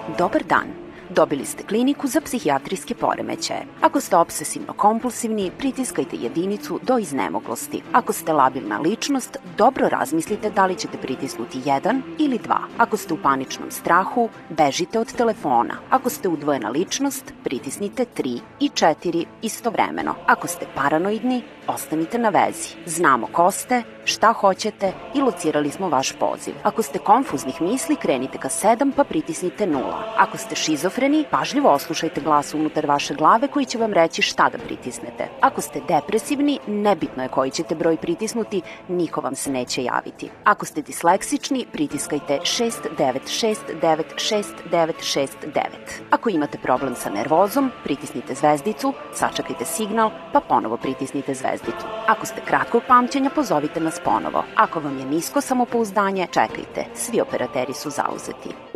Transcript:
Dobar dan. Dobili ste kliniku za psihijatrijske poremećaje. Ako ste obsesivno-kompulsivni, pritiskajte jedinicu do iznemoglosti. Ako ste labilna ličnost, dobro razmislite da li ćete pritisnuti 1 ili 2. Ako ste u paničnom strahu, bežite od telefona. Ako ste udvojena ličnost, pritisnite 3 i 4 istovremeno. Ako ste paranoidni, ostanite na vezi. Znamo ko ste, šta hoćete i locirali smo vaš poziv. Ako ste konfuznih misli, krenite ka 7 pa pritisnite 0. Ako ste šizofreni, pažljivo oslušajte glas unutar vaše glave koji će vam reći šta da pritisnete. Ako ste depresivni, nebitno je koji ćete broj pritisnuti, niko vam se neće javiti. Ako ste disleksični, pritiskajte 69696969. Ako imate problem sa nervozom, pritisnite zvezdicu, sačekajte signal, pa ponovo pritisnite zvezdicu. Ako ste kratkog pamćenja, pozovite nas ponovo. Ako vam je nisko samopouzdanje, čekajte, svi operateri su zauzeti.